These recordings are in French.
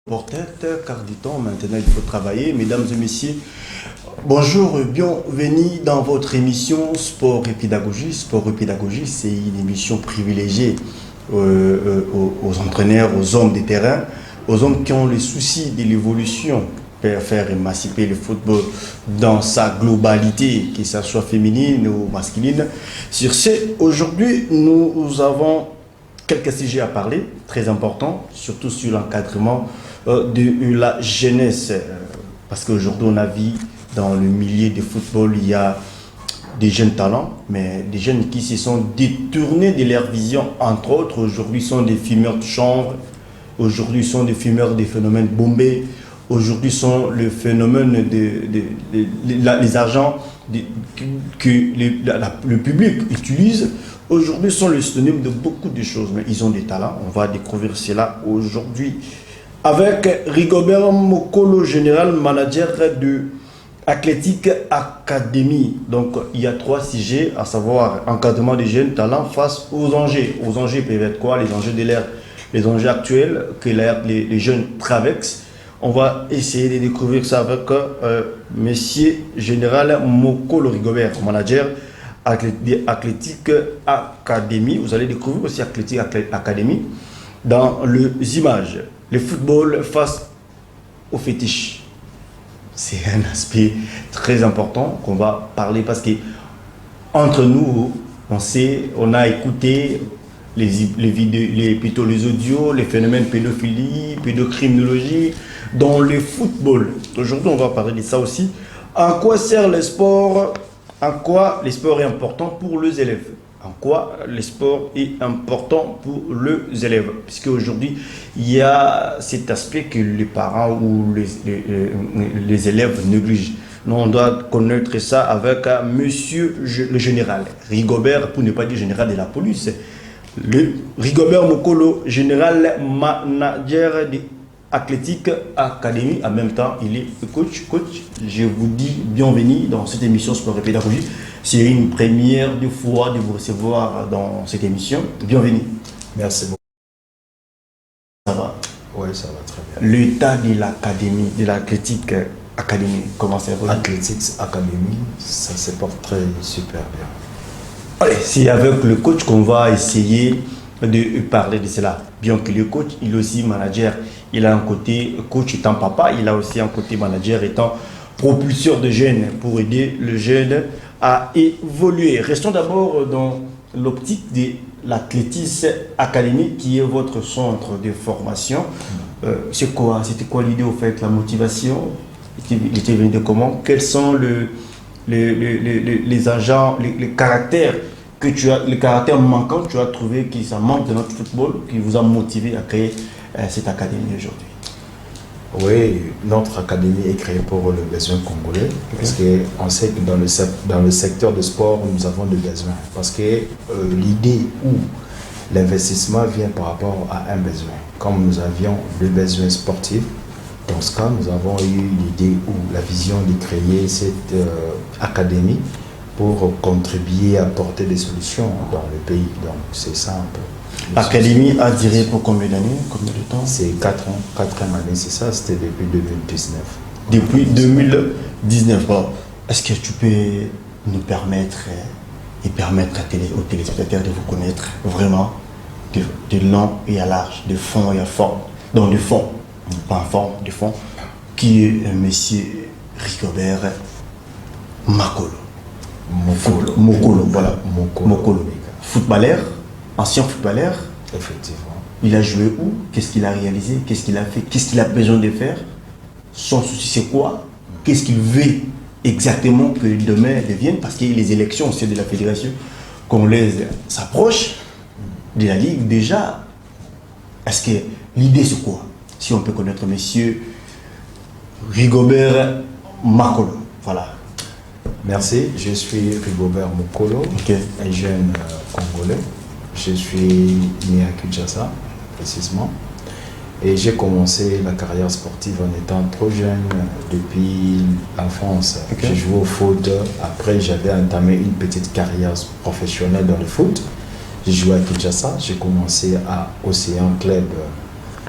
Portette, car du temps, maintenant il faut travailler. Mesdames et messieurs, bonjour, bienvenue dans votre émission Sport et Pédagogie. Sport et Pédagogie, c'est une émission privilégiée aux entraîneurs, aux hommes de terrain, aux hommes qui ont le souci de l'évolution pour faire émanciper le football dans sa globalité, que ce soit féminine ou masculine. Sur ce, aujourd'hui, nous avons quelques sujets à parler, très importants, surtout sur l'encadrement de la jeunesse. Parce qu'aujourd'hui, on a vu dans le milieu du football, il y a des jeunes talents, mais des jeunes qui se sont détournés de leur vision. Entre autres, aujourd'hui, sont des fumeurs de chambre, aujourd'hui, sont des fumeurs des phénomènes bombés, aujourd'hui, sont le phénomène les argents que le public utilise. Aujourd'hui, sont le synonyme de beaucoup de choses, mais ils ont des talents. On va découvrir cela aujourd'hui avec Rigobert Mokolo, général manager de Athletic Academy. Donc, il y a trois sujets, à savoir encadrement des jeunes talents face aux enjeux. Aux enjeux peuvent être quoi? Les enjeux de l'ère, les enjeux actuels que les jeunes traversent. On va essayer de découvrir ça avec monsieur général Mokolo Rigobert, manager Athletic Academy. Vous allez découvrir aussi Athletic Academy dans les images. Le football face au fétiche. C'est un aspect très important qu'on va parler parce que entre nous, on a écouté les vidéos, plutôt les audios, les phénomènes pédophilie, pédocriminologie dans le football. Aujourd'hui, on va parler de ça aussi. En quoi sert le sport? En quoi le sport est important pour les élèves? En quoi le sport est important pour les élèves? Puisque aujourd'hui, il y a cet aspect que les parents ou les élèves négligent. Nous, on doit connaître ça avec monsieur le général Rigobert, pour ne pas dire général de la police. Le Rigobert Mokolo, général manager de Athletic Academy. En même temps, il est coach. Coach, je vous dis bienvenue dans cette émission Sport et Pédagogie. C'est une première fois de vous recevoir dans cette émission. Bienvenue. Merci beaucoup. Ça va? Oui, ça va très bien. L'état de l'académie, de l'Athletic Academy, comment ça va? Athletics Academy, ça se porte très super bien. Allez, c'est avec le coach qu'on va essayer de parler de cela. Bien que le coach, il est aussi manager. Il a un côté coach étant papa, il a aussi un côté manager étant propulseur de jeunes pour aider le jeune à évoluer. Restons d'abord dans l'optique de l'Athletic Academy qui est votre centre de formation. C'était quoi l'idée au fait, la motivation? Il était venu de comment? Quels sont les agents, les caractères que tu as, les caractères manquants que tu as trouvé qui ça manque de notre football, qui vous a motivé à créer cette académie aujourd'hui? Oui, notre académie est créée pour le besoin congolais, parce qu'on sait que dans le secteur de sport, nous avons des besoins. Parce que l'idée où l'investissement vient par rapport à un besoin. Comme nous avions le besoin sportif, dans ce cas, nous avons eu l'idée ou la vision de créer cette académie pour contribuer à apporter des solutions dans le pays. Donc c'est ça un peu. L'académie a duré pour combien d'années? Combien de temps? C'est 4 ans, 4e année, c'est ça, c'était depuis 2019. Depuis 2019. Bon, est-ce que tu peux nous permettre et permettre aux téléspectateurs de vous connaître vraiment de long et à large, de fond et à forme, donc de fond, pas en forme, de fond, qui est monsieur Rigobert Mokolo. Mokolo, voilà. Mokolo. Footballeur, ancien footballeur. Effectivement. Il a joué où? Qu'est-ce qu'il a réalisé? Qu'est-ce qu'il a fait? Qu'est-ce qu'il a besoin de faire? Son souci, c'est quoi? Qu'est-ce qu'il veut exactement que demain devienne? Parce qu'il y a les élections aussi de la fédération congolaise s'approchent de la Ligue déjà. Est-ce que l'idée, c'est quoi? Si on peut connaître monsieur Rigobert Mokolo. Voilà. Merci, je suis Rigobert Mokolo, un jeune Congolais. Je suis né à Kinshasa, précisément. Et j'ai commencé ma carrière sportive en étant trop jeune, depuis l'enfance. J'ai joué au foot. Après, j'avais entamé une petite carrière professionnelle dans le foot. J'ai joué à Kinshasa. J'ai commencé à Océan Club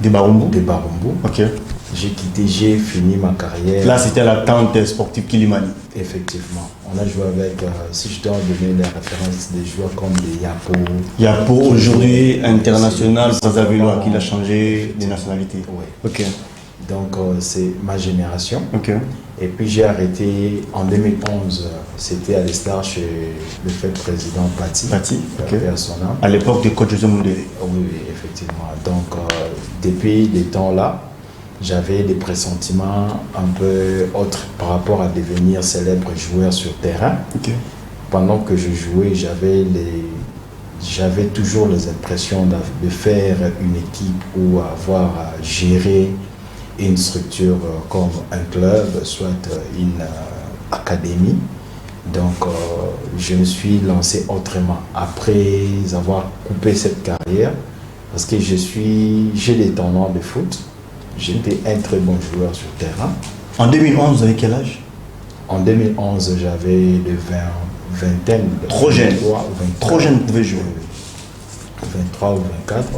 Des Barumbu. de Barumbu. Ok. J'ai fini ma carrière. Là, c'était la tente sportive Kilimani. Effectivement. On a joué avec, si je dois donner les références, des joueurs comme des Yapo. Yapo, aujourd'hui international, Brazzaville, qui a changé de nationalité. Oui. Ok. Donc, c'est ma génération. Ok. Et puis, j'ai arrêté en 2011. C'était à l'Estar chez le fait président Pati. Pati, ok. Personnel. À l'époque du coach José Mundele. Oui, effectivement. Donc, depuis des temps-là, j'avais des pressentiments un peu autres par rapport à devenir célèbre joueur sur terrain. Ok. Pendant que je jouais, j'avais toujours les impressions de faire une équipe ou avoir à gérer une structure comme un club, soit une académie. Donc, je me suis lancé autrement après avoir coupé cette carrière parce que j'ai des talents de foot. J'étais un très bon joueur sur terrain. En 2011, vous avez quel âge? En 2011, j'avais de vingtaine. Trop jeune. 23, Trop jeune, vous pouvez jouer. 23 ou 24.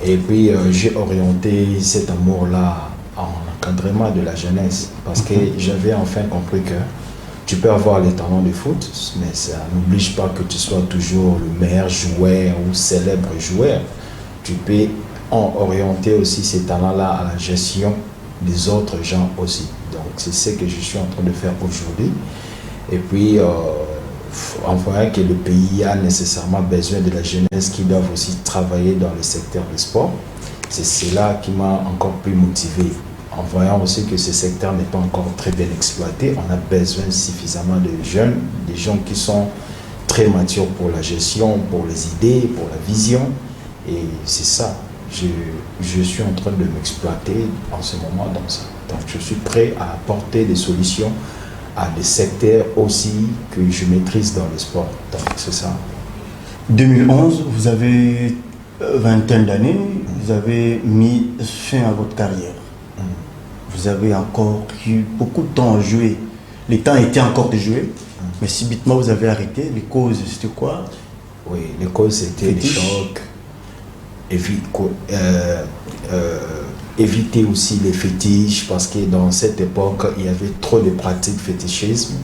Et puis, j'ai orienté cet amour-là en encadrement de la jeunesse. Parce que j'avais enfin compris que tu peux avoir les talents de foot, mais ça n'oblige pas que tu sois toujours le meilleur joueur ou célèbre joueur. Tu peux orienter aussi ces talents-là à la gestion des autres gens aussi. Donc, c'est ce que je suis en train de faire aujourd'hui. Et puis, en voyant que le pays a nécessairement besoin de la jeunesse qui doivent aussi travailler dans le secteur du sport, c'est cela qui m'a encore plus motivé. En voyant aussi que ce secteur n'est pas encore très bien exploité, on a besoin suffisamment de jeunes, des gens qui sont très matures pour la gestion, pour les idées, pour la vision. Et c'est ça. Je suis en train de m'exploiter en ce moment dans ça. Donc je suis prêt à apporter des solutions à des secteurs aussi que je maîtrise dans le sport. Donc c'est ça. 2011, vous avez vingtaine d'années, vous avez mis fin à votre carrière. Vous avez encore eu beaucoup de temps à jouer. Le temps était encore de jouer, mais subitement vous avez arrêté. Les causes, c'était quoi? Oui, les causes c'était les chocs. Éviter aussi les fétiches parce que dans cette époque il y avait trop de pratiques fétichisme.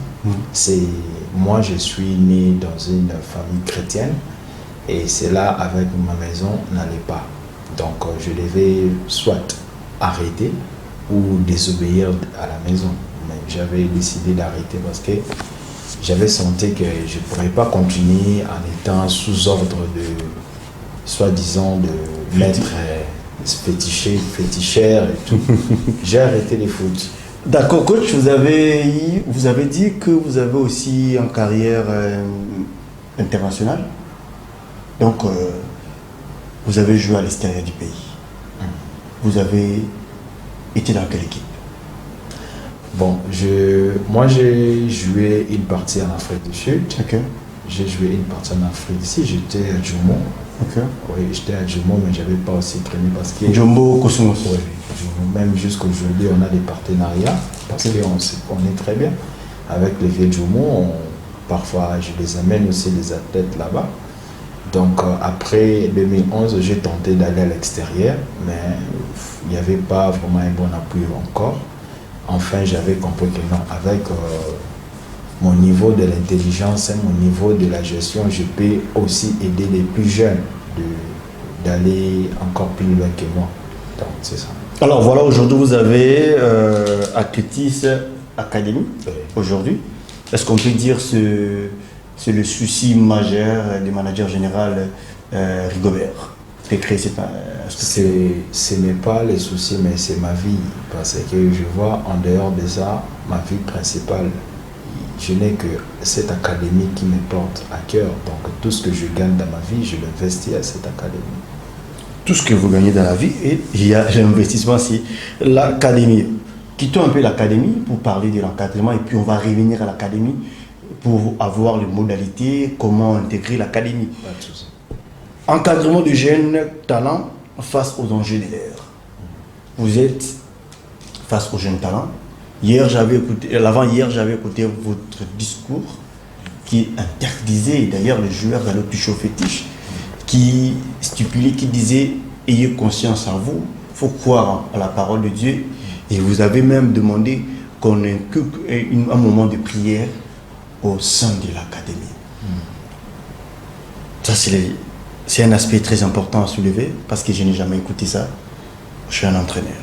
Moi je suis né dans une famille chrétienne et c'est là avec ma maison n'allait pas, donc je devais soit arrêter ou désobéir à la maison, mais j'avais décidé d'arrêter parce que j'avais senti que je ne pourrais pas continuer en étant sous ordre de soi-disant de maître féticheur et tout. J'ai arrêté les foot. D'accord, coach, vous avez dit que vous avez aussi une carrière internationale. Donc, vous avez joué à l'extérieur du pays. Vous avez été dans quelle équipe? Bon, moi j'ai joué une partie en Afrique du Sud. Okay. J'ai joué une partie en Afrique d'ici. J'étais à Djomo. Okay. Oui, j'étais à Djomo, mais je n'avais pas aussi traîné parce que... Djomo, Cosmos. Oui, même jusqu'aujourd'hui, on a des partenariats parce qu'on est très bien. Avec les vieux Djomo, parfois je les amène aussi les athlètes là-bas. Donc après 2011, j'ai tenté d'aller à l'extérieur, mais il n'y avait pas vraiment un bon appui encore. Enfin, j'avais compris que non, avec mon niveau de l'intelligence et mon niveau de la gestion, je peux aussi aider les plus jeunes d'aller encore plus loin que moi. Donc, c'est ça. Alors voilà, aujourd'hui, vous avez Athlétis Academy, aujourd'hui. Est-ce qu'on peut dire que c'est le souci majeur du manager général Rigobert de créer cette ce n'est pas le souci, mais c'est ma vie. Parce que je vois en dehors de ça, ma vie principale. Je n'ai que cette académie qui me porte à cœur. Donc tout ce que je gagne dans ma vie, je l'investis à cette académie. Tout ce que vous gagnez dans la vie, et il y a l'investissement, c'est l'académie. Quittons un peu l'académie pour parler de l'encadrement et puis on va revenir à l'académie pour avoir les modalités, comment intégrer l'académie. Encadrement de jeunes talents face aux enjeux de l'ère. Vous êtes face aux jeunes talents. L'avant-hier, j'avais écouté votre discours qui interdisait d'ailleurs les joueurs d'aller toucher au fétiche, qui stipulait, qui disait ayez conscience en vous, il faut croire à la parole de Dieu. Et vous avez même demandé qu'on inculque un moment de prière au sein de l'académie. Ça, c'est un aspect très important à soulever parce que je n'ai jamais écouté ça. Je suis un entraîneur.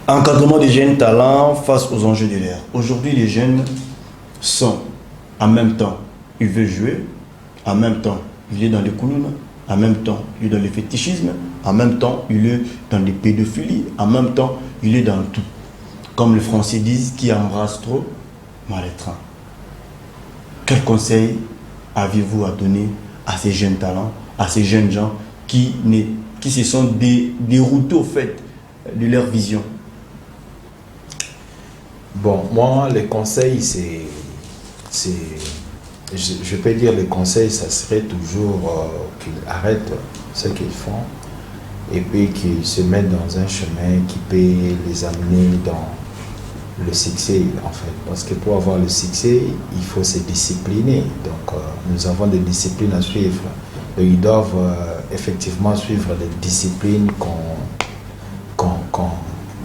Encadrement des jeunes talents face aux enjeux de l'ère. Aujourd'hui, les jeunes sont en même temps, ils veulent jouer, en même temps, il est dans les couloirs, en même temps, il est dans le fétichisme, en même temps, il est dans les pédophilies, en même temps, il est dans tout. Comme les Français disent, qui embrasse trop, mal étreint. Quel conseil avez-vous à donner à ces jeunes talents, à ces jeunes gens qui se sont déroutés au fait de leur vision? Bon, moi, les conseils, je peux dire les conseils, ça serait toujours qu'ils arrêtent ce qu'ils font et puis qu'ils se mettent dans un chemin qui peut les amener dans le succès, en fait. Parce que pour avoir le succès, il faut se discipliner. Donc, nous avons des disciplines à suivre. Et ils doivent effectivement suivre les disciplines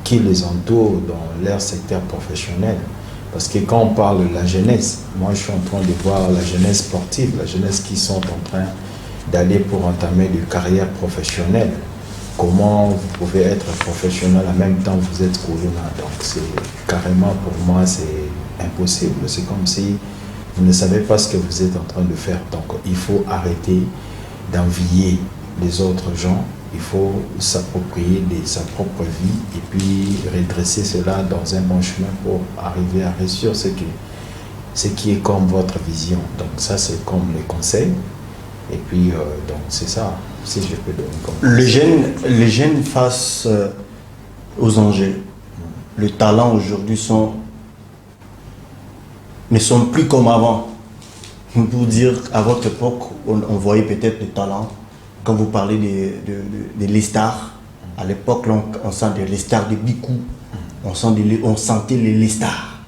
qui les entourent dans leur secteur professionnel. Parce que quand on parle de la jeunesse, moi je suis en train de voir la jeunesse sportive, la jeunesse qui sont en train d'aller pour entamer des carrières professionnelles. Comment vous pouvez être professionnel en même temps que vous êtes colonna? Donc c'est carrément, pour moi, c'est impossible. C'est comme si vous ne savez pas ce que vous êtes en train de faire. Donc il faut arrêter d'envier les autres gens. Il faut s'approprier de sa propre vie et puis redresser cela dans un bon chemin pour arriver à réussir ce qui est comme votre vision. Donc ça, c'est comme les conseils. Et puis, donc c'est ça, si je peux donner comme Les jeunes face aux enjeux, le talent aujourd'hui ne sont plus comme avant. Pour dire, à votre époque, on voyait peut-être le talent. Quand vous parlez de les stars, à l'époque, on sentait les stars de Bikou, on sentait les stars.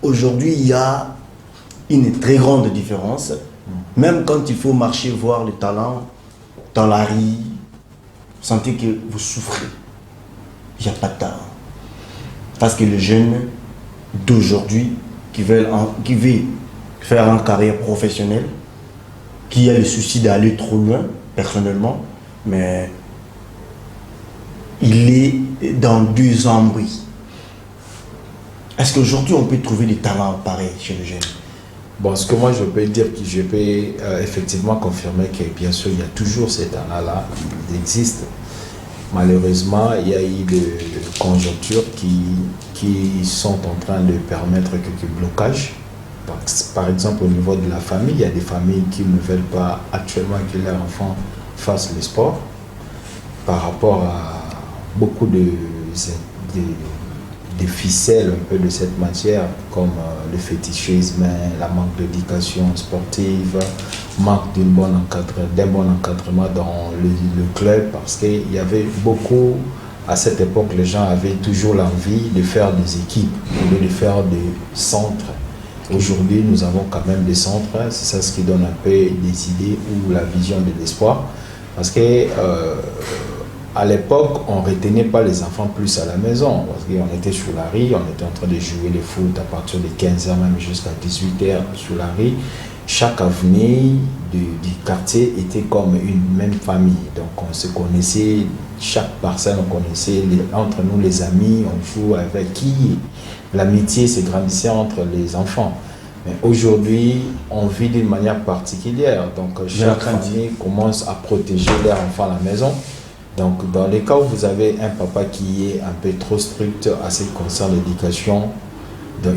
Aujourd'hui, il y a une très grande différence. Même quand il faut marcher voir le talent dans la rue, vous sentez que vous souffrez. Il n'y a pas de talent. Parce que les jeunes d'aujourd'hui qui veulent faire une carrière professionnelle, qui a le souci d'aller trop loin, personnellement, mais il est dans deux embris. Est-ce qu'aujourd'hui on peut trouver des talents pareils chez les jeunes? Bon, ce que moi je peux dire, que je peux effectivement confirmer que bien sûr il y a toujours ces talents-là, ils existent. Malheureusement, il y a eu des conjonctures qui sont en train de permettre quelques blocages. Par exemple, au niveau de la famille, il y a des familles qui ne veulent pas actuellement que leurs enfants fassent le sport par rapport à beaucoup de ficelles un peu de cette matière, comme le fétichisme, la manque d'éducation sportive, manque d'un bon encadrement dans le club, parce qu'il y avait beaucoup, à cette époque, les gens avaient toujours l'envie de faire des équipes, de faire des centres. Aujourd'hui, nous avons quand même des centres, c'est ça ce qui donne un peu des idées ou la vision de l'espoir. Parce que à l'époque, on ne retenait pas les enfants plus à la maison. Parce qu'on était sur la rue, on était en train de jouer le foot à partir de 15h, même jusqu'à 18h sur la rue. Chaque avenue du quartier était comme une même famille. Donc on se connaissait, chaque parcelle, on connaissait entre nous les amis, on joue avec qui. L'amitié se grandissait entre les enfants. Mais aujourd'hui, on vit d'une manière particulière. Donc, chaque famille commence à protéger leurs enfants à la maison. Donc, dans les cas où vous avez un papa qui est un peu trop strict à ce qui concerne l'éducation,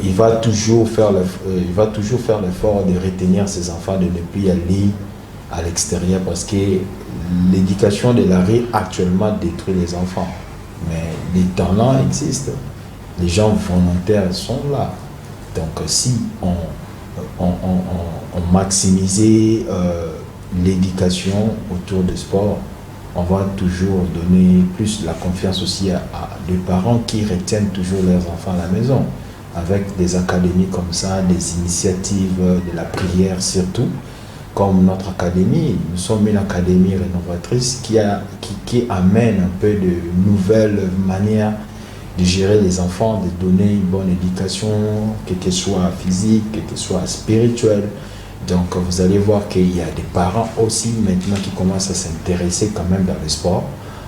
il va toujours faire l'effort de retenir ses enfants, de ne plus aller à l'extérieur parce que l'éducation de la rue actuellement détruit les enfants. Mais les talents existent. Les gens volontaires sont là. Donc si on maximisait l'éducation autour du sport, on va toujours donner plus la confiance aussi à des parents qui retiennent toujours leurs enfants à la maison. Avec des académies comme ça, des initiatives de la prière surtout. comme notre académie. Nous sommes une académie rénovatrice qui amène un peu de nouvelles manières de gérer les enfants, de donner une bonne éducation, qu'elle soit physique, qu'elle soit spirituelle. Donc vous allez voir qu'il y a des parents aussi maintenant qui commencent à s'intéresser quand même dans le sport,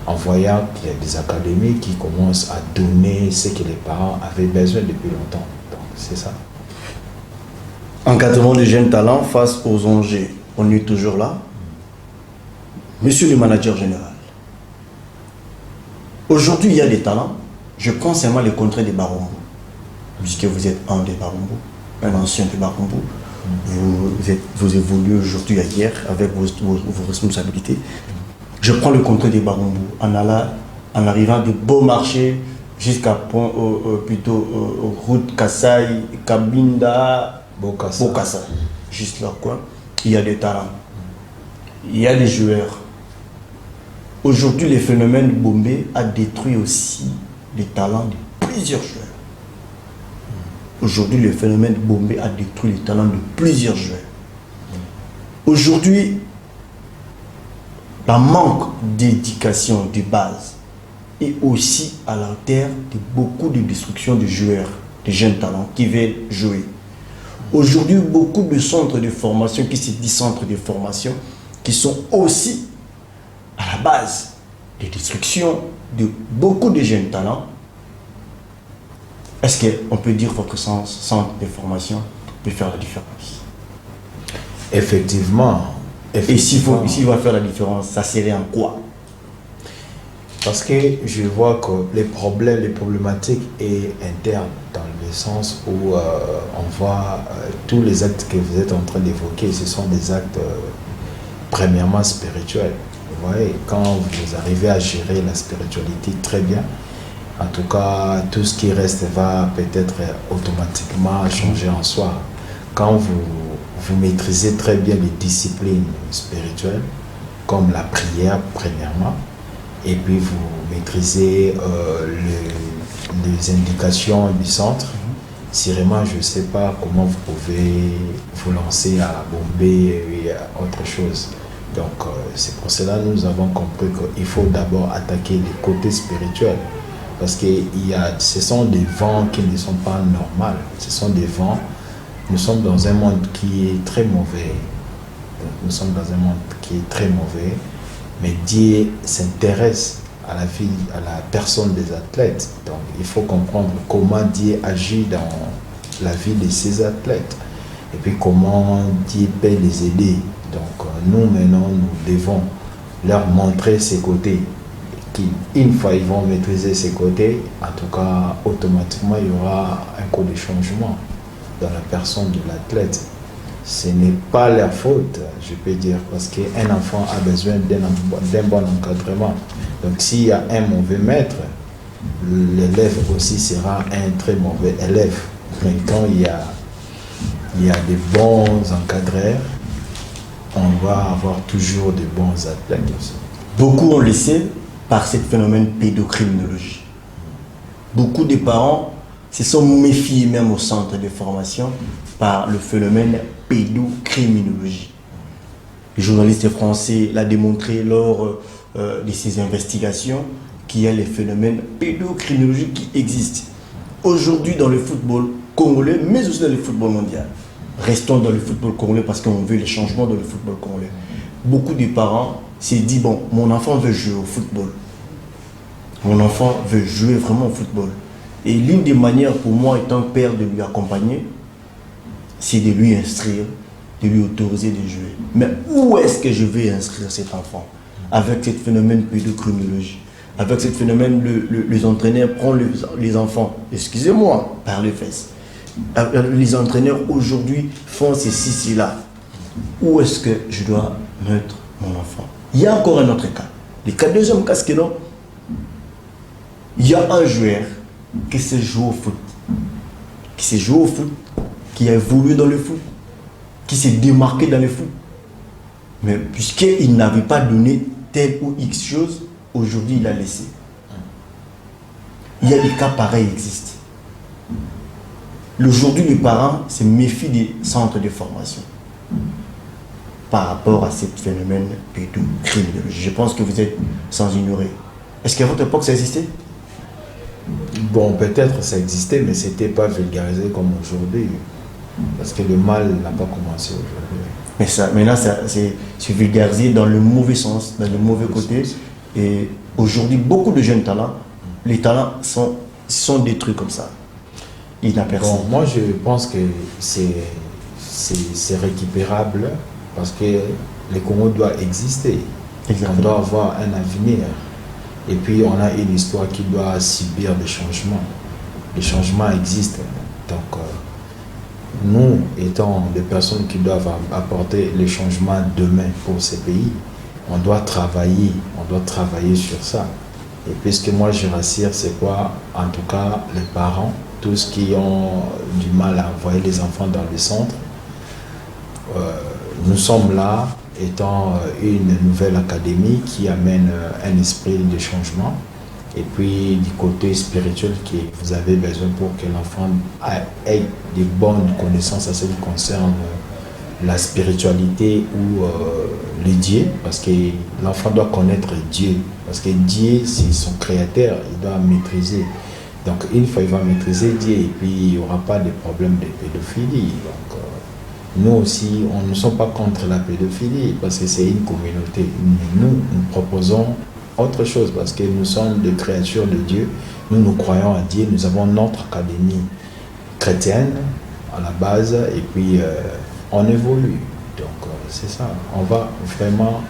en voyant qu'il y a des académies qui commencent à donner ce que les parents avaient besoin depuis longtemps. Donc c'est ça. Encadrement des jeunes talents face aux enjeux. On est toujours là. Monsieur le manager général, aujourd'hui il y a des talents. Je prends seulement les contrats des Barumbu, puisque vous êtes un des Barumbu, un ancien des Barumbu. Vous évoluez aujourd'hui à hier avec vos responsabilités. Je prends le contrat des Barumbu en arrivant de beaux marchés jusqu'à route Kassai, Kabinda, Bokassa, juste leur coin. Il y a des talents, il y a des joueurs. Aujourd'hui, le phénomène Bombay a détruit aussi les talents de plusieurs joueurs. Aujourd'hui, le phénomène Bombay a détruit les talents de plusieurs joueurs. Aujourd'hui, le manque d'éducation de base est aussi à la terre de beaucoup de destruction de joueurs, de jeunes talents qui veulent jouer. Aujourd'hui, beaucoup de centres de formation, qui se disent centres de formation, qui sont aussi à la base de destruction de beaucoup de jeunes talents. Est-ce qu'on peut dire que votre centre de formation peut faire la différence? Effectivement. Et s'il va faire la différence, ça serait en quoi? Parce que je vois que les problématiques est interne, dans le sens où on voit tous les actes que vous êtes en train d'évoquer, ce sont des actes premièrement spirituels. Vous voyez, quand vous arrivez à gérer la spiritualité très bien, en tout cas, tout ce qui reste va peut-être automatiquement changer en soi. Quand vous maîtrisez très bien les disciplines spirituelles, comme la prière premièrement, et puis vous maîtrisez les indications du centre, sûrement je ne sais pas comment vous pouvez vous lancer à Bombay et à autre chose. Donc c'est pour cela que nous avons compris qu'il faut d'abord attaquer les côtés spirituels. Parce que ce sont des vents qui ne sont pas normaux. Ce sont des vents. Nous sommes dans un monde qui est très mauvais. Nous sommes dans un monde qui est très mauvais. Mais Dieu s'intéresse à la vie, à la personne des athlètes. Donc il faut comprendre comment Dieu agit dans la vie de ces athlètes. Et puis comment Dieu peut les aider. Donc nous maintenant, nous devons leur montrer ses côtés. Une fois ils vont maîtriser ces côtés, en tout cas automatiquement il y aura un coup de changement dans la personne de l'athlète. Ce n'est pas leur faute, je peux dire, parce qu'un enfant a besoin d'un bon encadrement. Donc s'il y a un mauvais maître, l'élève aussi sera un très mauvais élève. Mais quand il y a des bons encadreurs, on va avoir toujours de bons athlètes aussi. Beaucoup ont laissé par ce phénomène pédocriminologie. Beaucoup de parents se sont méfiés même au centre de formation par le phénomène pédocriminologie. Le journaliste français l'a démontré lors de ses investigations qu'il y a les phénomènes pédocriminologiques qui existent. Aujourd'hui dans le football congolais, mais aussi dans le football mondial. Restons dans le football congolais parce qu'on veut les changements dans le football congolais. Beaucoup de parents se disent, bon, mon enfant veut jouer au football. Mon enfant veut jouer vraiment au football. Et l'une des manières pour moi, étant père, de lui accompagner, c'est de lui instruire, de lui autoriser de jouer. Mais où est-ce que je vais inscrire cet enfant? Avec ce phénomène pédocriminologie, avec ce phénomène, les entraîneurs prennent les enfants, excusez-moi, par les fesses. Les entraîneurs aujourd'hui font ceci, cela. Où est-ce que je dois mettre mon enfant? Il y a encore un autre cas. Le deuxième cas, c'est que non. Il y a un joueur qui s'est joué au foot, qui a évolué dans le foot, qui s'est démarqué dans le foot. Mais puisqu'il n'avait pas donné telle ou X chose, aujourd'hui il a laissé. Il y a des cas pareils qui existent. Aujourd'hui, les parents se méfient des centres de formation. par rapport à ce phénomène pédocriminologie? Je pense que vous êtes sans ignorer. Est-ce qu'à votre époque ça existait? Bon, peut-être ça existait, mais c'était pas vulgarisé comme aujourd'hui. Parce que le mal n'a pas commencé aujourd'hui. Mais ça, maintenant, c'est vulgarisé dans le mauvais sens, dans le mauvais côté. Et aujourd'hui, beaucoup de jeunes talents, les talents sont détruits comme ça. Inaperçus. Bon, moi, je pense que c'est récupérable parce que le Congo doit exister. Exactement. On doit avoir un avenir. Et puis, on a une histoire qui doit subir des changements. Les changements existent. Donc, nous, étant des personnes qui doivent apporter les changements demain pour ces pays, on doit travailler sur ça. Et puisque moi, je rassure, c'est quoi? En tout cas, les parents, tous qui ont du mal à envoyer les enfants dans les centres, nous sommes là, étant une nouvelle académie qui amène un esprit de changement. Et puis du côté spirituel que vous avez besoin pour que l'enfant ait des bonnes connaissances à ce qui concerne la spiritualité ou le Dieu, parce que l'enfant doit connaître Dieu, parce que Dieu c'est son créateur, il doit maîtriser. Donc une fois il va maîtriser Dieu, et puis il n'y aura pas de problème de pédophilie. Donc nous aussi, on ne sommes pas contre la pédophilie, parce que c'est une communauté. Mais nous proposons autre chose, parce que nous sommes des créatures de Dieu, nous croyons à Dieu, nous avons notre académie chrétienne à la base, et puis on évolue. Donc c'est ça, on va vraiment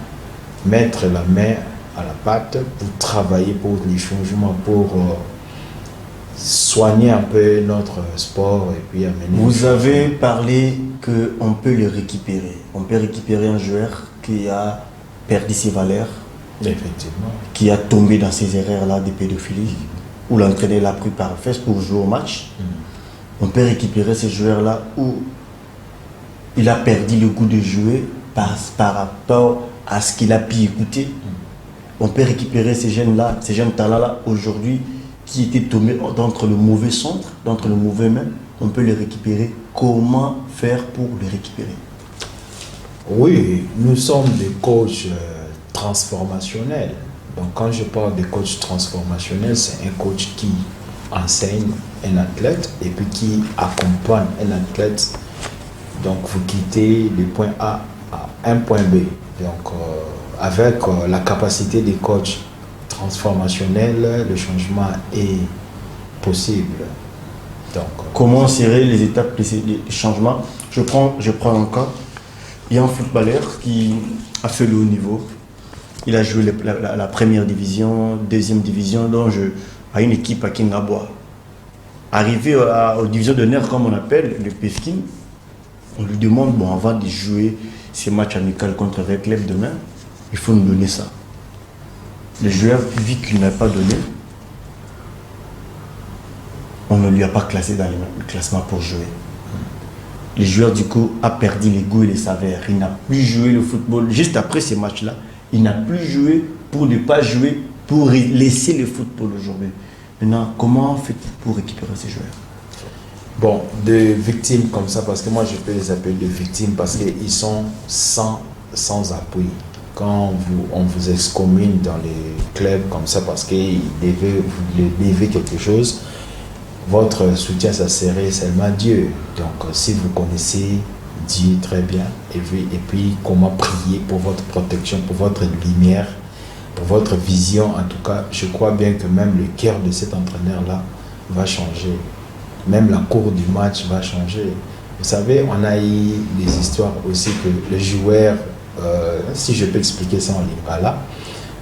mettre la main à la pâte pour travailler pour les changements, pour soigner un peu notre sport et puis amener... Vous avez parlé qu'on peut le récupérer. On peut récupérer un joueur qui a perdu ses valeurs, effectivement, qui a tombé dans ces erreurs-là de pédophilie, où l'entraîneur l'a pris par fesse pour jouer au match. On peut récupérer ces joueurs-là où il a perdu le goût de jouer par rapport à ce qu'il a pu écouter. On peut récupérer ces jeunes-là, ces jeunes talents-là aujourd'hui qui étaient tombés d'entre le mauvais centre, d'entre le mauvais main. On peut les récupérer. Comment faire pour les récupérer? Oui, nous sommes des coachs transformationnels. Donc quand je parle de coach transformationnel, c'est un coach qui enseigne un athlète et puis qui accompagne un athlète. Donc vous quittez le point A à un point B. Donc avec la capacité des coachs transformationnels, le changement est possible. Donc, comment seraient les étapes de ces changements? Je prends un cas. Il y a un footballeur qui a fait le haut niveau. Il a joué la première division, deuxième division, à une équipe à Kingaboa. Arrivé aux divisions d'honneur, comme on appelle, le PFKIN, on lui demande, bon, avant de jouer ces matchs amicaux contre le club demain, il faut nous donner ça. Le joueur, vu qu'il n'a pas donné, on ne lui a pas classé dans le classement pour jouer. Le joueur, du coup, a perdu les goûts et les saveurs. Il n'a plus joué le football. Juste après ces matchs-là, il n'a plus joué pour ne pas jouer, pour laisser le football aujourd'hui. Maintenant, comment fait-il pour récupérer ces joueurs? Bon, des victimes comme ça, parce que moi je peux les appeler des victimes parce qu'ils sont sans appui. Quand on vous excommune dans les clubs comme ça parce qu'ils devaient quelque chose, votre soutien, ça serait seulement Dieu. Donc, si vous connaissez Dieu très bien, et puis comment prier pour votre protection, pour votre lumière, pour votre vision, en tout cas, je crois bien que même le cœur de cet entraîneur-là va changer. Même la cour du match va changer. Vous savez, on a eu des histoires aussi que les joueurs, si je peux expliquer ça en lingala,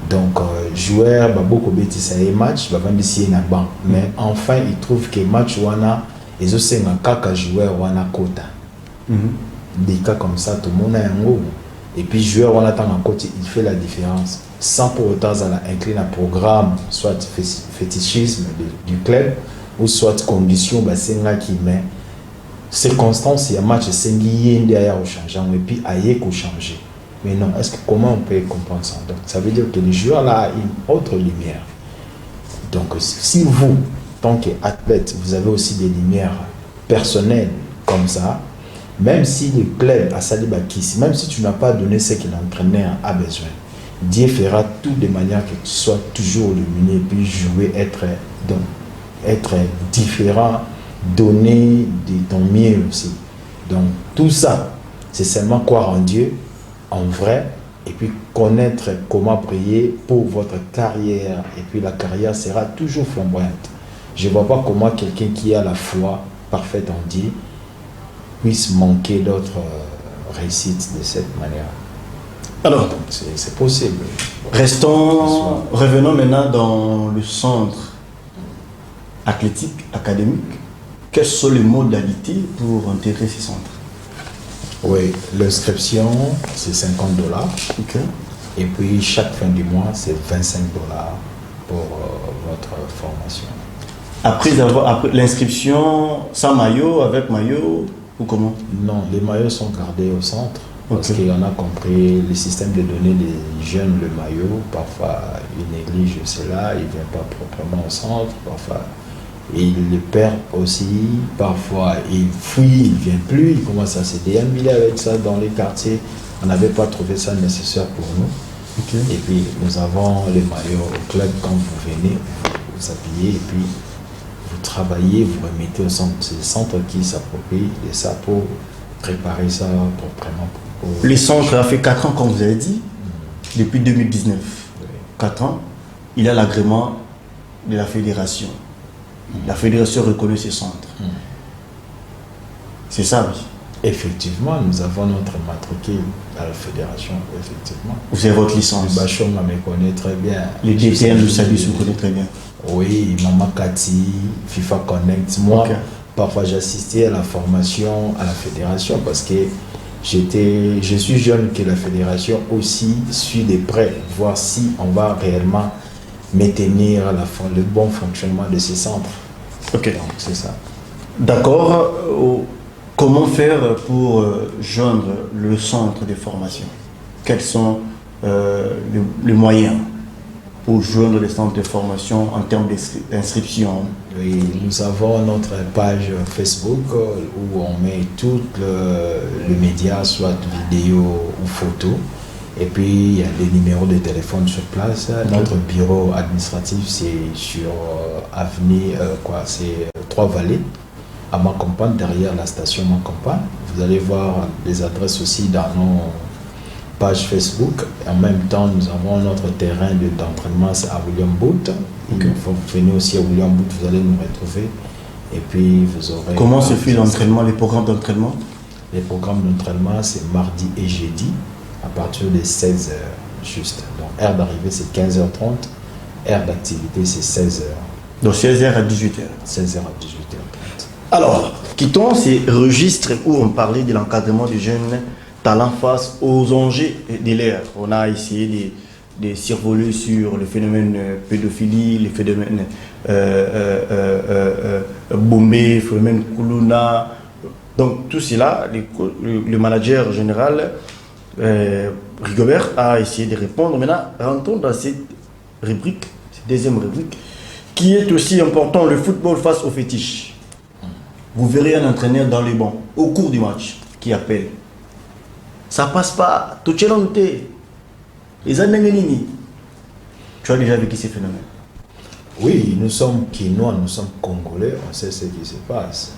donc joueur beaucoup bêtis ça y match va vendre ici na banc, mais enfin il trouve que match wana et aussi un kaka joueur wana kota. Des cas comme ça tout le monde a un mot et puis joueur wana tant en côté il fait la différence sans pour autant incliner un programme soit fétichisme du club ou soit condition basenga qui met circonstances il y a match sengi derrière au changeant et puis ailleurs qu'au changer. Mais non, comment on peut comprendre ça? Donc, ça veut dire que le joueur là a une autre lumière. Donc, si vous, tant qu'athlète, vous avez aussi des lumières personnelles comme ça, Même si le club à Saliba Kissi, même si tu n'as pas donné ce que l'entraîneur a besoin, Dieu fera tout de manière que tu sois toujours lumineux et puis jouer, être différent, donner de ton mieux aussi. Donc tout ça, c'est seulement croire en Dieu, en vrai, et puis connaître comment prier pour votre carrière. Et puis la carrière sera toujours flamboyante. Je ne vois pas comment quelqu'un qui a la foi parfaite en Dieu puisse manquer d'autres réussites de cette manière. Alors, c'est possible. Revenons maintenant dans le centre athlétique, académique. Quelles sont les modalités pour intégrer ces centres? Oui, l'inscription, c'est $50. Okay. Et puis, chaque fin du mois, c'est $25 pour votre formation. Après l'inscription, sans maillot, avec maillot, ou comment? Non, les maillots sont gardés au centre. Parce qu'il y en a compris le système de donner des jeunes le maillot. Parfois, il néglige cela, il ne vient pas proprement au centre. Parfois, il le perd aussi. Parfois, il fuit, il ne vient plus. Il commence à se déambuler avec ça dans les quartiers. On n'avait pas trouvé ça nécessaire pour nous. Okay. Et puis, nous avons les maillots au club. Quand vous venez, vous habillez et puis vous travaillez, vous remettez au centre. C'est le centre qui s'approprie de ça pour préparer ça proprement. Les centres a fait 4 ans, comme vous avez dit, depuis 2019. Oui. 4 ans, il a l'agrément de la fédération. La fédération reconnaît ces centres. C'est ça, oui. Effectivement, nous avons notre matricule à la fédération, effectivement. Vous avez votre licence. Le Bachon me connaît très bien. Le DTN, le Salis me connaît très bien. Oui, Maman Kati, FIFA Connect. Moi, parfois j'assistais à la formation à la fédération parce que je suis jeune que la fédération aussi suit de près, voir si on va réellement maintenir le bon fonctionnement de ces centres. Ok. Donc c'est ça. D'accord. Comment faire pour joindre le centre de formation? Quels sont les moyens pour joindre les centres de formation en termes d'inscription? Oui, nous avons notre page Facebook où on met tout le média, soit vidéo ou photo. Et puis il y a des numéros de téléphone sur place. Notre bureau administratif, c'est sur avenue, c'est Trois-Vallées, à Macompagne, derrière la station Macompagne. Vous allez voir les adresses aussi dans nos page Facebook. En même temps, nous avons notre terrain d'entraînement à William Booth. Okay. Vous venez aussi à William Booth, vous allez nous retrouver. Et puis, vous aurez... Comment se fait l'entraînement, les programmes d'entraînement? Les programmes d'entraînement, c'est mardi et jeudi, à partir de 16h, juste. Donc, heure d'arrivée, c'est 15h30. Heure d'activité, c'est 16h. Donc, 16h à 18h. 16h à 18h30. Alors, quittons ces registres où on parlait de l'encadrement des jeunes talents face aux enjeux de l'ère. On a essayé de survoler sur le phénomène pédophilie, le phénomène Bombé, le phénomène Koulouna. Donc tout cela, le manager général Rigobert a essayé de répondre. Maintenant, rentrons dans cette rubrique, cette deuxième rubrique, qui est aussi important, le football face au fétiche. Vous verrez un entraîneur dans les bancs, au cours du match, qui appelle. Ça passe pas. Tu as déjà vécu ces phénomènes? Oui, nous sommes Quinois, nous sommes Congolais, on sait ce qui se passe.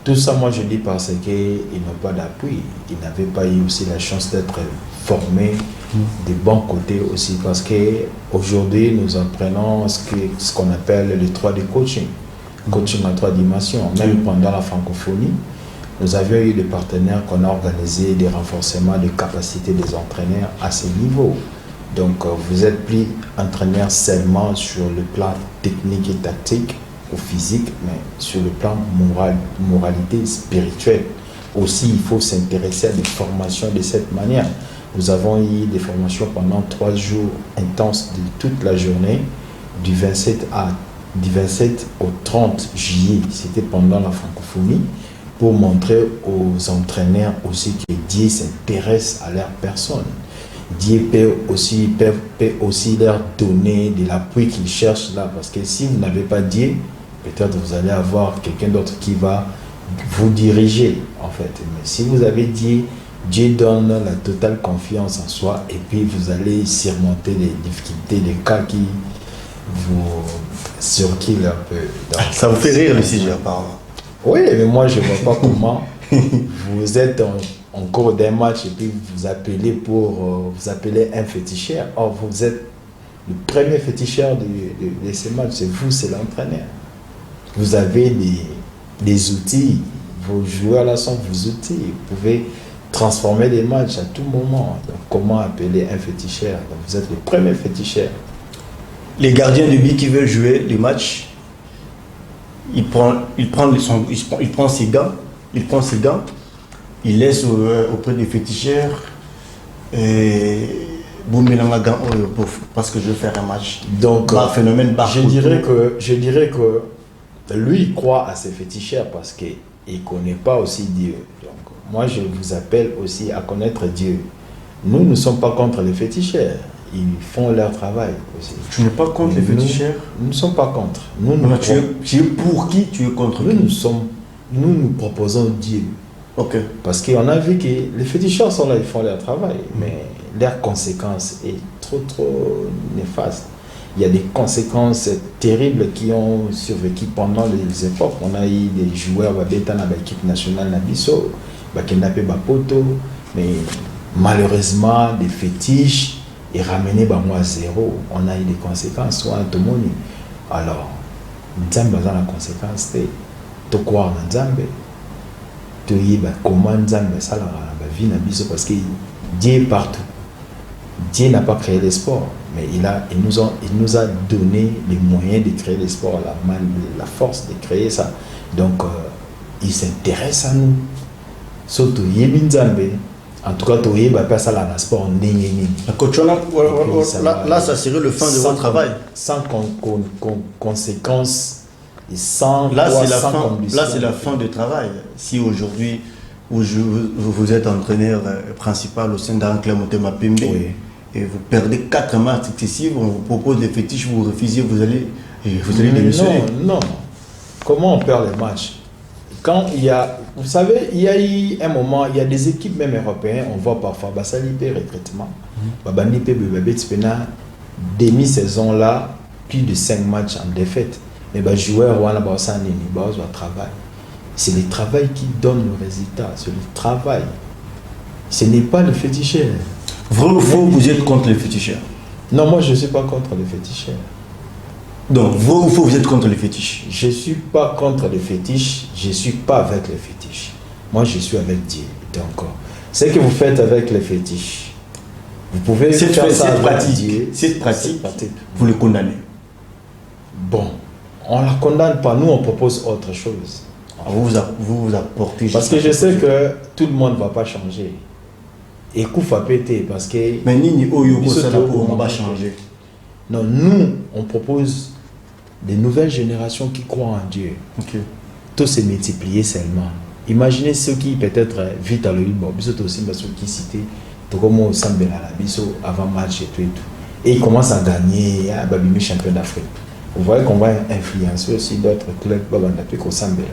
Tout ça, moi je dis parce qu'ils n'ont pas d'appui. Ils n'avaient pas eu aussi la chance d'être formés des bons côtés aussi. Parce qu'aujourd'hui, nous apprenons ce qu'on appelle le 3D coaching. Coaching à 3 dimensions. Même pendant la francophonie, nous avions eu des partenaires qu'on a organisé des renforcements de capacités des entraîneurs à ce niveau. Donc, vous êtes plus entraîneur seulement sur le plan technique et tactique ou physique, mais sur le plan moralité spirituelle. Aussi, il faut s'intéresser à des formations de cette manière. Nous avons eu des formations pendant 3 jours intenses de toute la journée, du 27 au 30 juillet. C'était pendant la francophonie, pour montrer aux entraîneurs aussi que Dieu s'intéresse à leur personne. Dieu peut aussi leur donner de l'appui qu'ils cherchent là. Parce que si vous n'avez pas Dieu, peut-être vous allez avoir quelqu'un d'autre qui va vous dirigez, en fait. Mais si vous avez dit, Dieu donne la totale confiance en soi, et puis vous allez surmonter les difficultés, les cas qui vous surkillent un peu. Donc, ça vous fait rire le sujet, apparemment. Oui, mais moi, je ne vois pas comment vous êtes en cours d'un match et puis vous appelez vous appelez un féticheur. Or, vous êtes le premier féticheur de ces matchs. C'est vous, c'est l'entraîneur. Vous avez des outils. Vos joueurs là sont vos outils. Vous pouvez transformer les matchs à tout moment. Donc, comment appeler un féticheur? Donc, vous êtes le premier féticheur. Les gardiens de but qui veulent jouer les matchs, il prend ses gants, il laisse auprès des féticheurs parce que je veux faire un match. Donc, phénomène je dirais que lui, il croit à ses féticheurs parce qu'il ne connaît pas aussi Dieu. Donc, moi, je vous appelle aussi à connaître Dieu. Nous ne sommes pas contre les féticheurs. Ils font leur travail aussi. Tu n'es pas contre les féticheurs? Nous ne sommes pas contre. Tu es pour qui? Tu es contre qui? Nous proposons Dieu. Ok. Parce qu'on a vu que les féticheurs sont là, ils font leur travail. Mais leur conséquence est trop néfaste. Il y a des conséquences terribles qui ont survécu pendant les époques. On a eu des joueurs qui étaient dans l'équipe nationale Nabiso, qui ont Bapoto, mais malheureusement, des fétiches et ramener moi à zéro. On a eu des conséquences, soit tout le monde. Alors, Nzambe a la conséquence, tu crois en Nzambe, tu y comment Nzambe ça la vie Nabiso, parce que Dieu est partout. Dieu n'a pas créé les sports, mais il nous a donné les moyens de créer les sports, la force de créer ça. Donc, il s'intéresse à nous. Surtout, en tout cas, tu pas ça dans le sport. Là, ça serait le fin de votre travail. Sans conséquences et sans. Là, c'est la fin du travail. Si aujourd'hui, vous êtes entraîneur principal au sein d'un club Motema Pembe, oui, et vous perdez 4 matchs successifs, on vous propose des fétiches, vous refusez, vous allez démissionner. Non. Comment on perd les matchs? Quand il y a, vous savez, il y a eu un moment, il y a des équipes même européennes, on voit parfois, ça l'hyper recrutement. Demi-saison là, plus de 5 matchs en défaite. Mais joueurs, travail. C'est le travail qui donne le résultat, c'est le travail. Ce n'est pas le féticheur. Vous êtes contre les féticheurs? Non, moi je ne suis pas contre les féticheurs. Donc, vous êtes contre les fétiches? Je ne suis pas contre les fétiches, je ne suis pas avec les fétiches. Moi, je suis avec Dieu. Donc, ce que vous faites avec les fétiches, vous pouvez faire ça avec Dieu. Cette pratique, vous le condamnez? Bon, on ne la condamne pas, nous on propose autre chose. Vous apportez... Parce que je sais que tout le monde ne va pas changer. Et coup va péter parce que... Mais Nini Oyoko, ça ne va changer. Non, nous, on propose des nouvelles générations qui croient en Dieu. Okay. Tout s'est multiplié seulement. Imaginez ceux qui peut-être vite à l'œil, ceux qui citent, comme au Sambela, avant match et tout. Et ils commencent à gagner à Babimi champion d'Afrique. Vous voyez qu'on va influencer aussi d'autres clubs au Sambela.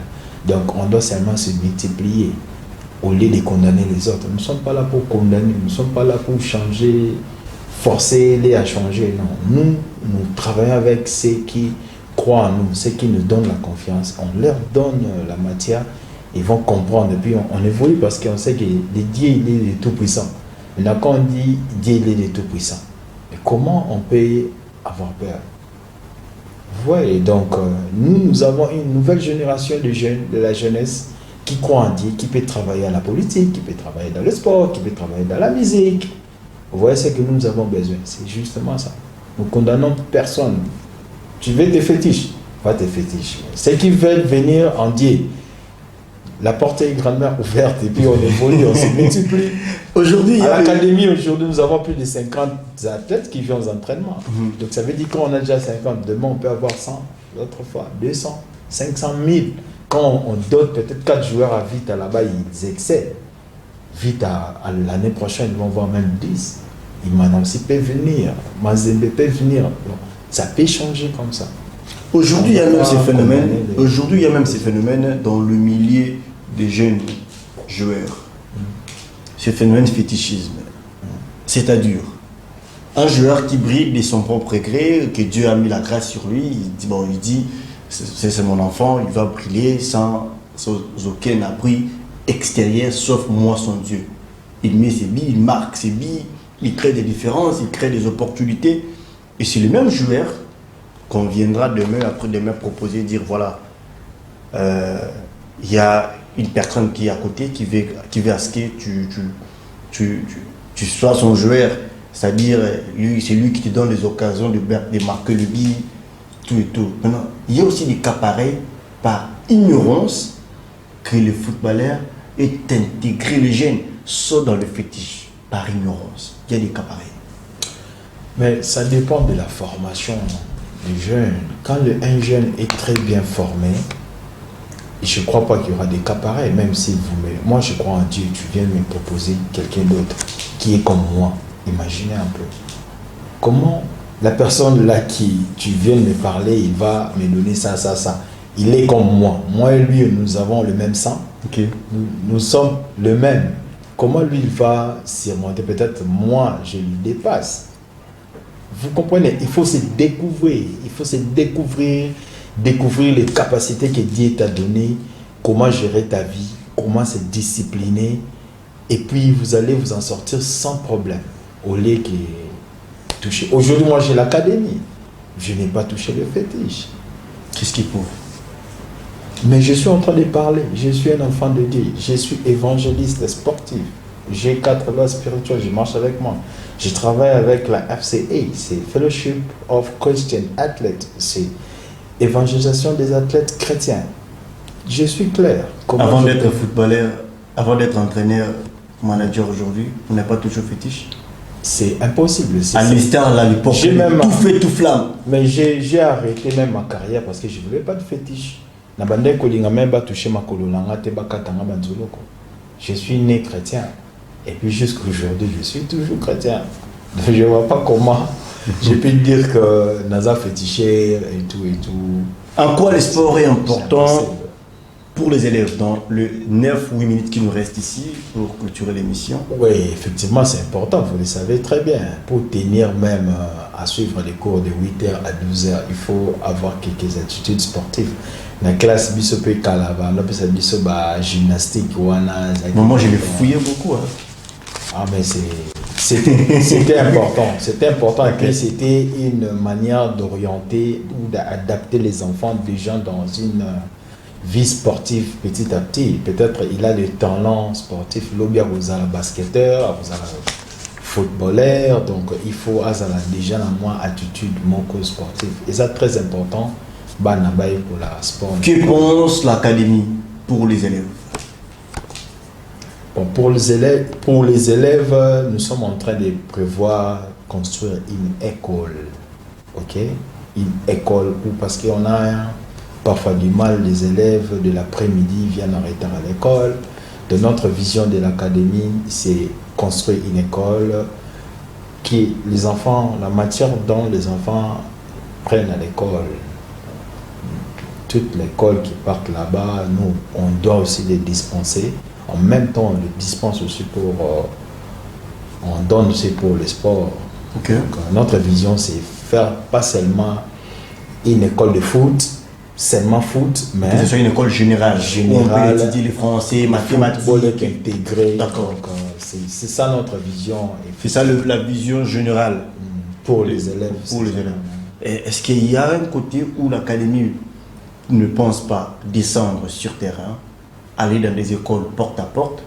Donc on doit seulement se multiplier au lieu de condamner les autres. Nous ne sommes pas là pour condamner, nous ne sommes pas là pour changer, forcer les à changer. Non, nous travaillons avec ceux qui croient en nous, ceux qui nous donnent la confiance. On leur donne la matière, ils vont comprendre. Et puis on évolue parce qu'on sait que Dieu il est le tout-puissant. Maintenant quand on dit Dieu il est le tout-puissant, mais comment on peut avoir peur? Oui, donc nous avons une nouvelle génération de jeunes, de la jeunesse, qui croit en Dieu, qui peut travailler à la politique, qui peut travailler dans le sport, qui peut travailler dans la musique. Vous voyez ce que nous avons besoin, c'est justement ça. Nous condamnons personne. Tu veux des fétiches, va tes fétiches. Ceux qui veulent venir en Dieu, la porte est grandement ouverte et puis on évolue, on se multiplie. Aujourd'hui, à l'académie, aujourd'hui, nous avons plus de 50 athlètes qui viennent aux entraînements. Donc ça veut dire qu'on a déjà 50. Demain, on peut avoir 100, l'autre fois 200, 500 000. Quand on dote peut-être 4 joueurs à Vita là-bas, ils excellent. Vita, à l'année prochaine, ils vont voir même 10. Imanamsi peut venir, Mazembe peut venir. Donc, ça peut changer comme ça. Aujourd'hui, il y a même ces phénomènes. Aujourd'hui, il y a même ces phénomènes dans le milieu des jeunes joueurs. Ce phénomène fétichisme. C'est-à-dire, un joueur qui brille de son propre gré, que Dieu a mis la grâce sur lui, il dit, c'est mon enfant, il va briller sans aucun abri extérieur, sauf moi, son Dieu. Il met ses billes, il marque ses billes, il crée des différences, il crée des opportunités. Et c'est le même joueur qu'on viendra demain, après-demain, proposer, dire voilà, il y a une personne qui est à côté qui veut à ce que tu sois son joueur. C'est-à-dire, c'est lui qui te donne les occasions de marquer le but, tout et tout. Maintenant, il y a aussi des cas pareils, par ignorance, que le footballeur est intégré, le jeune saute dans le fétiche, par ignorance. Il y a des cas pareils. Mais ça dépend de la formation du jeune. Quand un jeune est très bien formé, je ne crois pas qu'il y aura des cas pareils, même si moi je crois en Dieu, tu viens me proposer quelqu'un d'autre qui est comme moi. Imaginez un peu. Comment la personne là qui tu viens de me parler, il va me donner ça. Il est comme moi. Moi et lui, nous avons le même sang. Okay. Nous sommes le même. Comment lui, il va surmonter? Peut-être moi, je lui dépasse. Vous comprenez? Il faut se découvrir. Il faut se découvrir les capacités que Dieu t'a données, comment gérer ta vie, comment se discipliner. Et puis, vous allez vous en sortir sans problème. Au lieu que toucher. Aujourd'hui, moi, j'ai l'académie. Je n'ai pas touché le fétiche. Qu'est-ce qu'il prouve? Mais je suis en train de parler. Je suis un enfant de Dieu. Je suis évangéliste sportif. J'ai 4 lois spirituelles. Je marche avec moi. Je travaille avec la FCA. C'est Fellowship of Christian Athletes. C'est évangélisation des athlètes chrétiens. Je suis clair. Avant d'être footballeur, avant d'être entraîneur, manager aujourd'hui, on n'a pas touché au fétiche? C'est impossible. À l'instant, là, l'époque, tout fait, tout flamme. Mais j'ai arrêté même ma carrière parce que je ne voulais pas de fétiche. Je suis né chrétien. Et puis jusqu'à aujourd'hui, je suis toujours chrétien. Donc, je ne vois pas comment je peux dire que Naza fétiché et tout. En quoi le sport est important pour les élèves dans le 9 ou 8 minutes qui nous restent ici pour clôturer l'émission? Oui, effectivement, c'est important, vous le savez très bien. Pour tenir même à suivre les cours de 8h à 12h, il faut avoir quelques attitudes sportives. La classe bisope kalaba, la gymnastique, moi je l'ai fouillé beaucoup. Ah, mais c'était important. C'était important que c'était une manière d'orienter ou d'adapter les enfants déjà dans une vie sportive petit à petit. Peut-être il a le talent sportif. L'objet vous avez basketteur, vous avez footballeur, donc il faut avoir déjà la moins attitude moko sportive. Et ça très important. Pour la sport. Que pense l'académie pour les élèves? Bon, pour les élèves, nous sommes en train de prévoir construire une école. Ok? Une école parce qu'on a parfois du mal, les élèves de l'après-midi viennent en retard à l'école. De notre vision de l'académie, c'est construire une école qui les enfants, la matière dont les enfants prennent à l'école, toute l'école qui partent là-bas, nous, on doit aussi les dispenser. En même temps, on les dispense aussi on donne aussi pour le sport. Okay. Donc, notre vision, c'est faire pas seulement une école de foot, seulement foot, mais que ce soit une école générale. On peut étudier les français, mathématiques, intégré. D'accord. C'est ça notre vision. C'est ça la vision générale pour les élèves. Pour les élèves. Est-ce qu'il y a un côté où l'académie ne pense pas descendre sur terrain, aller dans des écoles porte à porte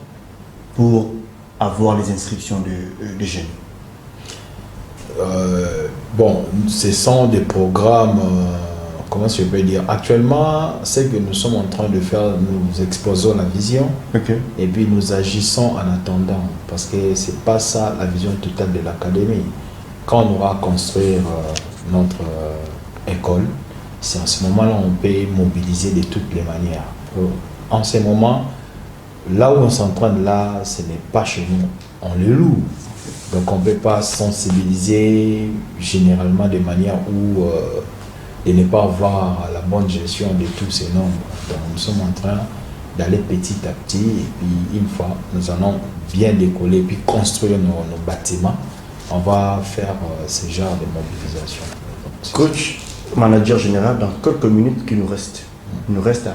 pour avoir les inscriptions de jeunes? Bon, ce sont des programmes, comment je peux dire, actuellement, c'est que nous sommes en train de faire, nous exposons la vision, okay. Et puis nous agissons en attendant, parce que ce n'est pas ça la vision totale de l'académie. Quand on aura construit notre école, c'est en ce moment-là on peut mobiliser de toutes les manières. En ce moment, là où on s'entraîne là, ce n'est pas chez nous, on le loue. Donc on ne peut pas sensibiliser généralement de manière où de ne pas avoir la bonne gestion de tous ces nombres. Donc nous sommes en train d'aller petit à petit, et puis une fois nous allons bien décoller, puis construire nos bâtiments, on va faire ce genre de mobilisation. Coach, manager général, dans quelques minutes qui nous restent, il nous reste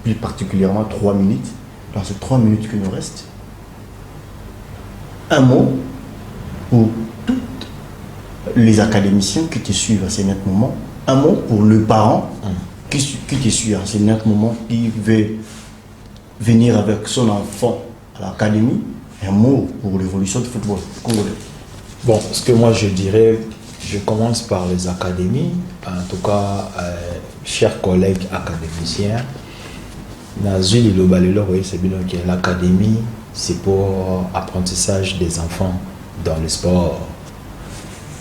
plus particulièrement 3 minutes. Dans ces 3 minutes qui nous restent, un mot pour toutes les académiciens qui te suivent à ce net moment, un mot pour le parent qui te suit à ce net moment, qui veut venir avec son enfant à l'académie, un mot pour l'évolution du football congolais. Bon, ce que moi je dirais, je commence par les académies, en tout cas, chers collègues académiciens, l'académie, c'est pour apprentissage des enfants dans le sport.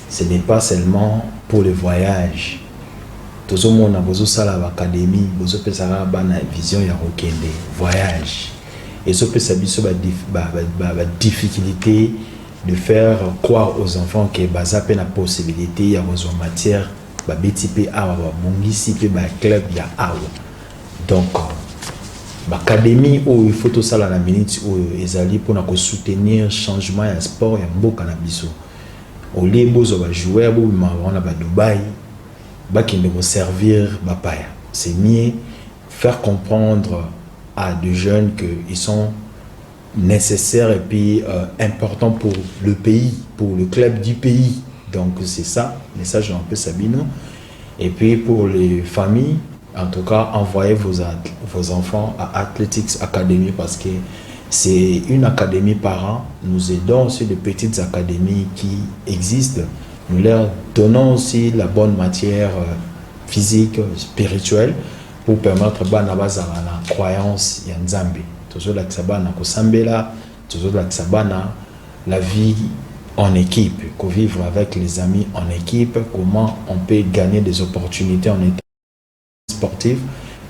Ce n'est pas seulement pour le voyage. Tout le monde a besoin de l'académie, besoin de une vision de voyage. Et ça peut s'habituer à la difficulté de faire croire aux enfants que ça a la possibilité, il y a besoin de matière, club, donc l'académie où il faut tout ça la minute où ils allaient pour soutenir le changement de sport et de cannabis. Au lieu de jouer à Dubaï, qui ne vont servir papaya. C'est mieux faire comprendre à des jeunes qu'ils sont nécessaires et puis importants pour le pays, pour le club du pays. Donc c'est ça, message un peu Sabino. Et puis pour les familles, en tout cas, envoyez vos enfants à Athletics Academy parce que c'est une académie par an. Nous aidons aussi les petites académies qui existent. Nous leur donnons aussi la bonne matière physique, spirituelle pour permettre la croyance en Nzambe. Toujours la vie en équipe, vivre avec les amis en équipe, comment on peut gagner des opportunités en étant sportif.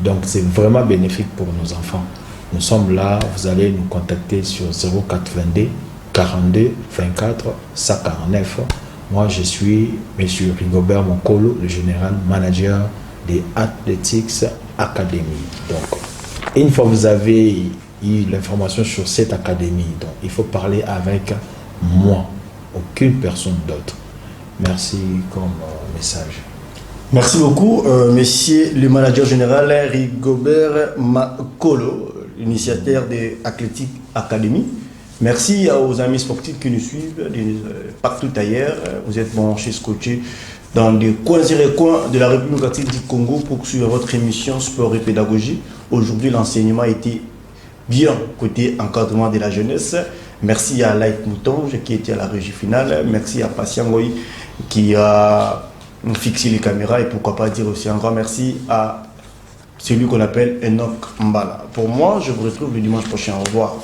Donc c'est vraiment bénéfique pour nos enfants. Nous sommes là, vous allez nous contacter sur 0422 42 24 149. Moi je suis M. Rigobert Mokolo, le général manager des Athletics Academy. Donc une fois que vous avez eu l'information sur cette académie, donc il faut parler avec moi, aucune personne d'autre. Merci comme message. Merci beaucoup, monsieur le manager général Rigobert Mokolo, initiateur de Athletic Academy. Merci aux amis sportifs qui nous suivent partout ailleurs. Vous êtes branchés, scotchés dans des coins et recoins de la République démocratique du Congo pour suivre votre émission Sport et Pédagogie. Aujourd'hui, l'enseignement a été bien côté encadrement de la jeunesse. Merci à Light Mouton qui était à la régie finale. Merci à Patient Goy qui a fixé les caméras. Et pourquoi pas dire aussi un grand merci à celui qu'on appelle Enoch Mbala. Pour moi, je vous retrouve le dimanche prochain. Au revoir.